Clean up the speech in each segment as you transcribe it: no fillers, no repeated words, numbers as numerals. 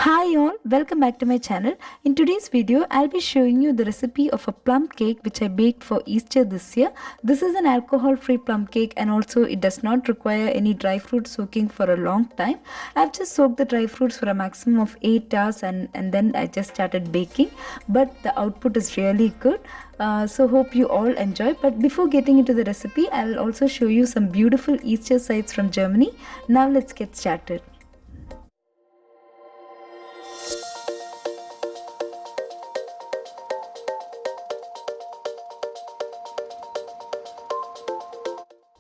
Hi all, welcome back to my channel. In today's video, I'll be showing you the recipe of a plum cake which I baked for Easter this year. This is an alcohol-free plum cake and also it does not require any dry fruit soaking for a long time. I've just soaked the dry fruits for a maximum of 8 hours and then I just started baking. But the output is really good. So hope you all enjoy. But before getting into the recipe, I'll also show you some beautiful Easter sights from Germany. Now let's get started.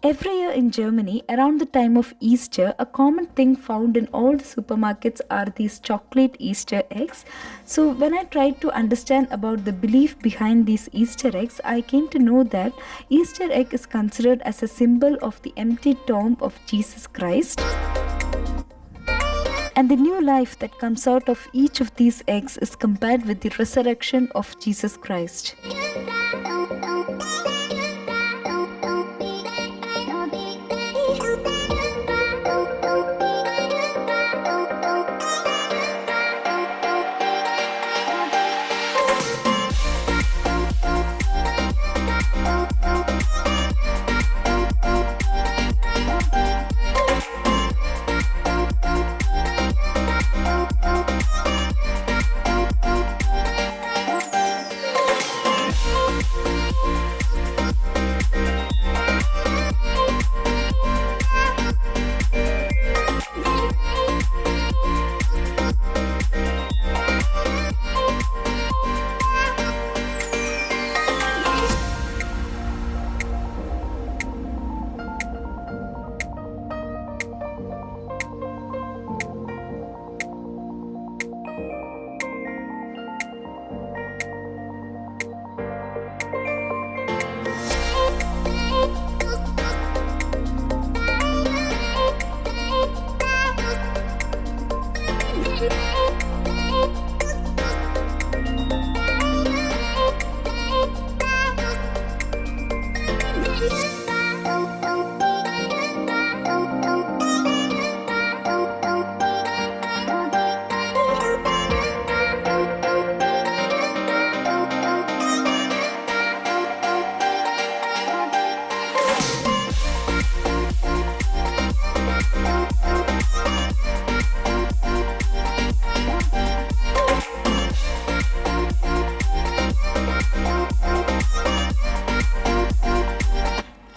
Every year in Germany, around the time of Easter, a common thing found in all the supermarkets are these chocolate Easter eggs. So when I tried to understand about the belief behind these Easter eggs, I came to know that Easter egg is considered as a symbol of the empty tomb of Jesus Christ. And the new life that comes out of each of these eggs is compared with the resurrection of Jesus Christ.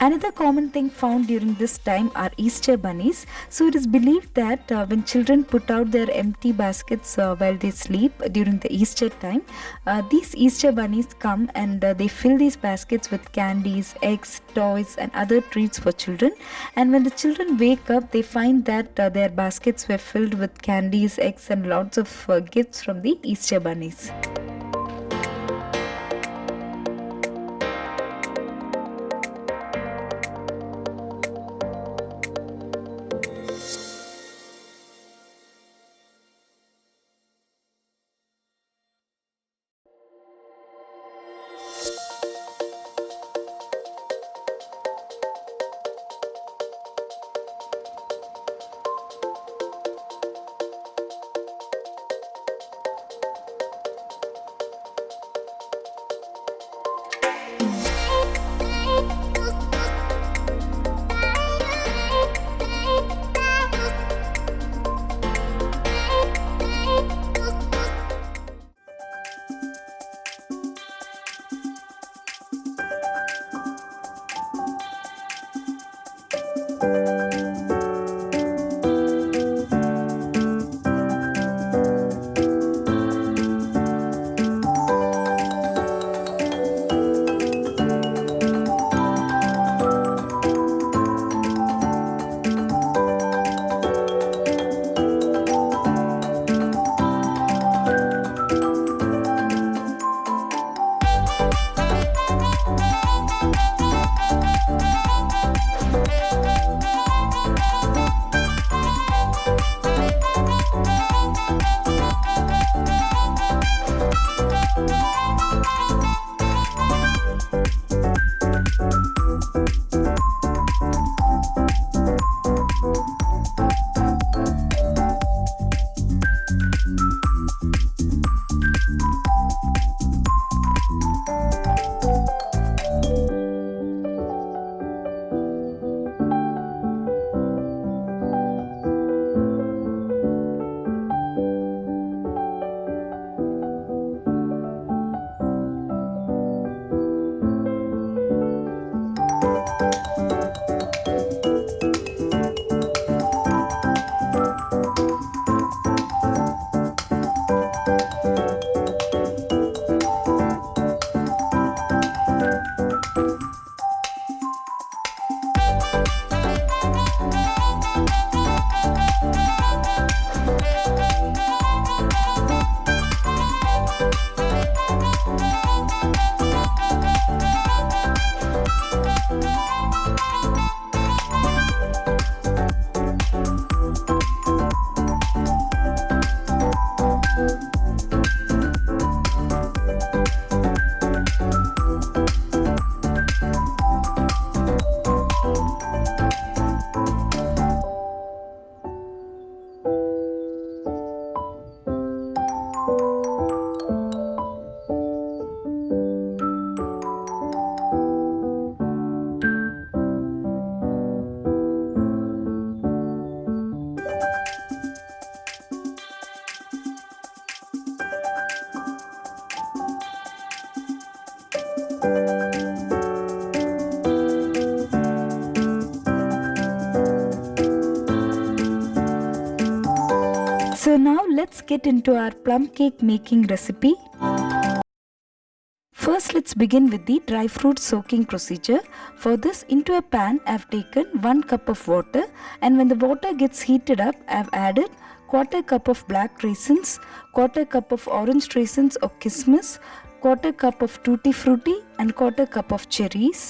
Another common thing found during this time are Easter bunnies. So it is believed that when children put out their empty baskets while they sleep during the Easter time, these Easter bunnies come and they fill these baskets with candies, eggs, toys and other treats for children. And when the children wake up, they find that their baskets were filled with candies, eggs and lots of gifts from the Easter bunnies. So now let's get into our plum cake making recipe. First, let's begin with the dry fruit soaking procedure. For this, into a pan I have taken 1 cup of water, and when the water gets heated up, I have added 1/4 cup of black raisins, 1/4 cup of orange raisins or kismis, 1/4 cup of tutti frutti and 1/4 cup of cherries.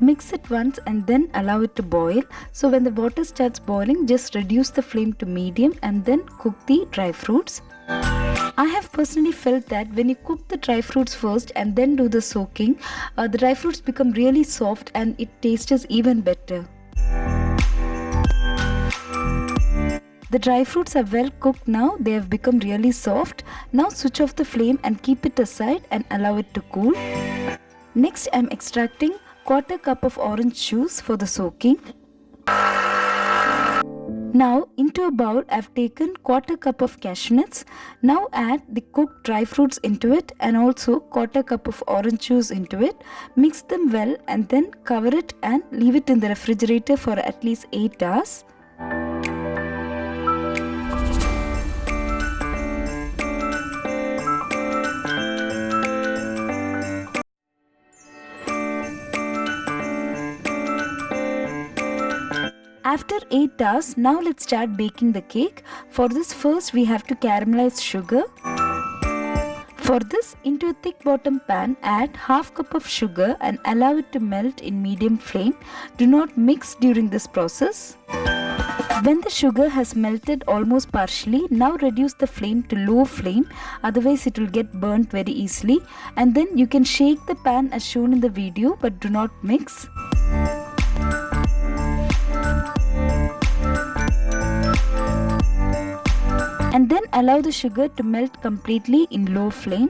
Mix it once and then allow it to boil. So when the water starts boiling, just reduce the flame to medium and then cook the dry fruits. I have personally felt that when you cook the dry fruits first and then do the soaking, the dry fruits become really soft and it tastes even better. The dry fruits are well cooked now, they have become really soft. Now switch off the flame and keep it aside and allow it to cool. Next, I am extracting 1/4 cup of orange juice for the soaking. Now into a bowl I have taken 1/4 cup of cashew nuts. Now add the cooked dry fruits into it and also 1/4 cup of orange juice into it. Mix them well and then cover it and leave it in the refrigerator for at least 8 hours. After 8 hours, now let's start baking the cake. For this, first we have to caramelize sugar. For this, into a thick bottom pan, add 1/2 cup of sugar and allow it to melt in medium flame. Do not mix during this process. When the sugar has melted almost partially, now reduce the flame to low flame, otherwise it will get burnt very easily. And then you can shake the pan as shown in the video, but do not mix. And then allow the sugar to melt completely in low flame.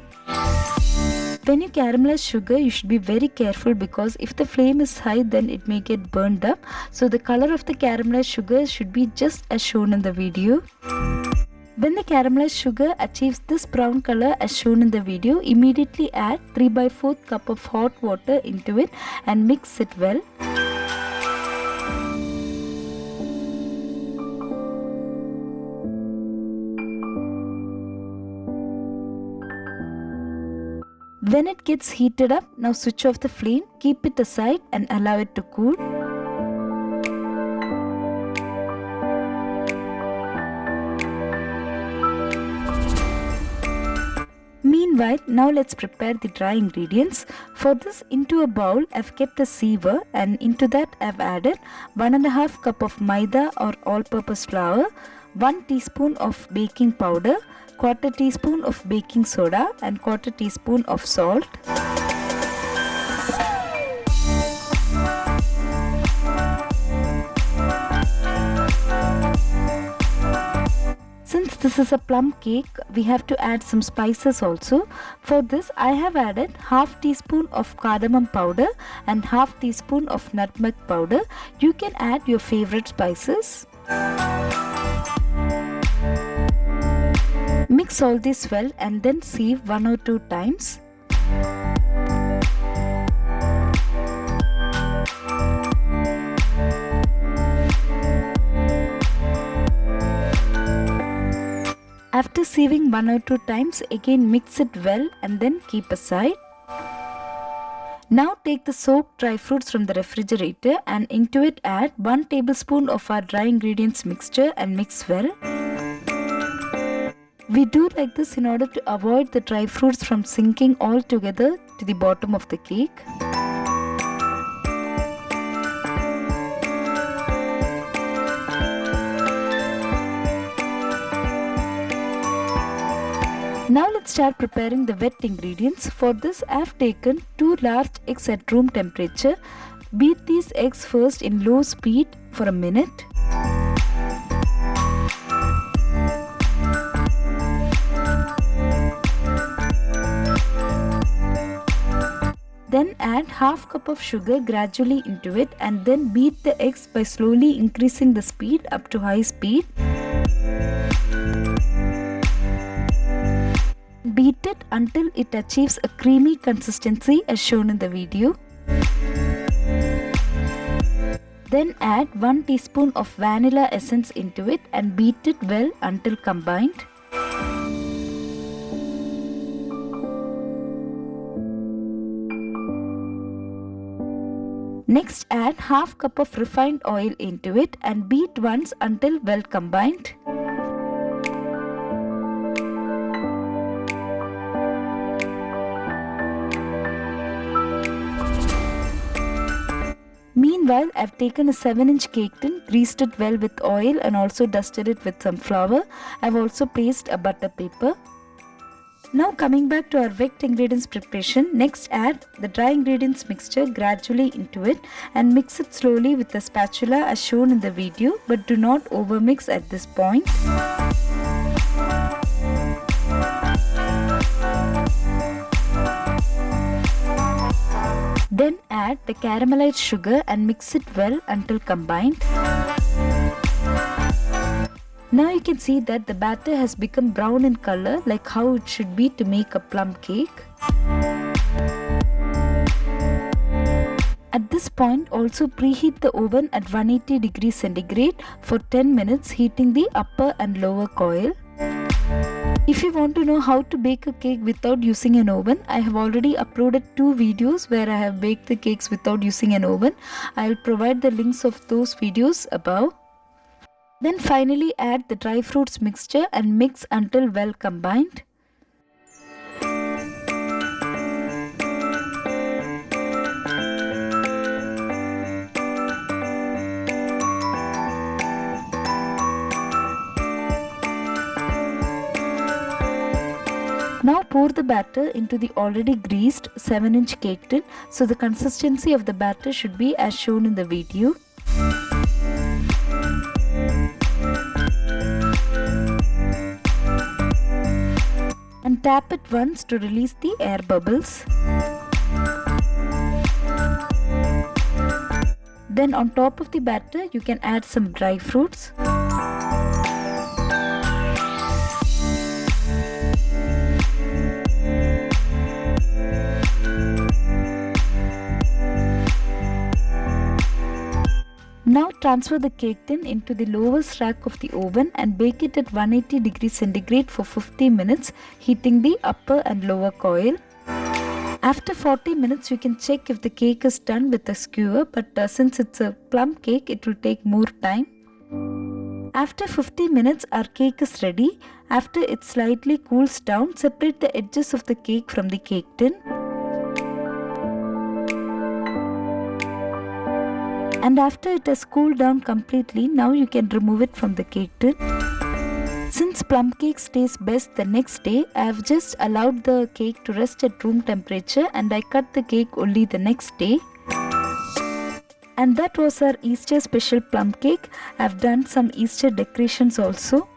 When you caramelize sugar, you should be very careful because if the flame is high, then it may get burned up. So the color of the caramelized sugar should be just as shown in the video. When the caramelized sugar achieves this brown color as shown in the video, immediately add 3/4 cup of hot water into it and mix it well. When it gets heated up, now switch off the flame, keep it aside and allow it to cool. Meanwhile, now let's prepare the dry ingredients. For this, into a bowl, I've kept a sieve and into that I've added 1/2 cup of maida or all-purpose flour, 1 teaspoon of baking powder, 1/4 teaspoon of baking soda and 1/4 teaspoon of salt. Since this is a plum cake, we have to add some spices also. For this, I have added 1/2 teaspoon of cardamom powder and 1/2 teaspoon of nutmeg powder. You can add your favorite spices. Mix all this well and then sieve 1 or 2 times. After sieving 1 or 2 times, again mix it well and then keep aside. Now take the soaked dry fruits from the refrigerator and into it add 1 tablespoon of our dry ingredients mixture and mix well. We do like this in order to avoid the dry fruits from sinking all together to the bottom of the cake. Now let's start preparing the wet ingredients. For this, I have taken 2 large eggs at room temperature. Beat these eggs first in low speed for a minute. Then add 1/2 cup of sugar gradually into it and then beat the eggs by slowly increasing the speed up to high speed. beat it until it achieves a creamy consistency as shown in the video. Then add 1 teaspoon of vanilla essence into it and beat it well until combined. Next, add half cup of refined oil into it and beat once until well combined. Meanwhile, I've taken a 7-inch cake tin, greased it well with oil and also dusted it with some flour. I've also placed a butter paper. Now coming back to our wet ingredients preparation, next add the dry ingredients mixture gradually into it and mix it slowly with a spatula as shown in the video, but do not overmix at this point. Then add the caramelized sugar and mix it well until combined. Now you can see that the batter has become brown in color like how it should be to make a plum cake. At this point, also preheat the oven at 180 degrees centigrade for 10 minutes, heating the upper and lower coil. If you want to know how to bake a cake without using an oven, I have already uploaded 2 videos where I have baked the cakes without using an oven. I will provide the links of those videos above. Then finally add the dry fruits mixture and mix until well combined. Now pour the batter into the already greased 7-inch cake tin, so the consistency of the batter should be as shown in the video. And tap it once to release the air bubbles. Then on top of the batter you can add some dry fruits. Now transfer the cake tin into the lowest rack of the oven and bake it at 180 degrees centigrade for 50 minutes, heating the upper and lower coil. After 40 minutes you can check if the cake is done with a skewer, but since it's a plum cake it will take more time. After 50 minutes our cake is ready. After it slightly cools down, separate the edges of the cake from the cake tin. And after it has cooled down completely, now you can remove it from the cake tin. Since plum cake stays best the next day, I have just allowed the cake to rest at room temperature and I cut the cake only the next day. And that was our Easter special plum cake. I have done some Easter decorations also.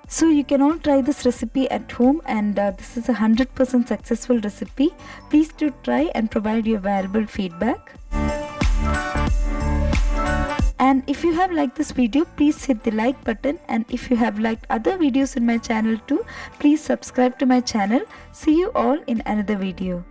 So you can all try this recipe at home, and this is a 100% successful recipe. Please do try and provide your valuable feedback. And if you have liked this video, please hit the like button, and if you have liked other videos in my channel too, please subscribe to my channel. See you all in another video.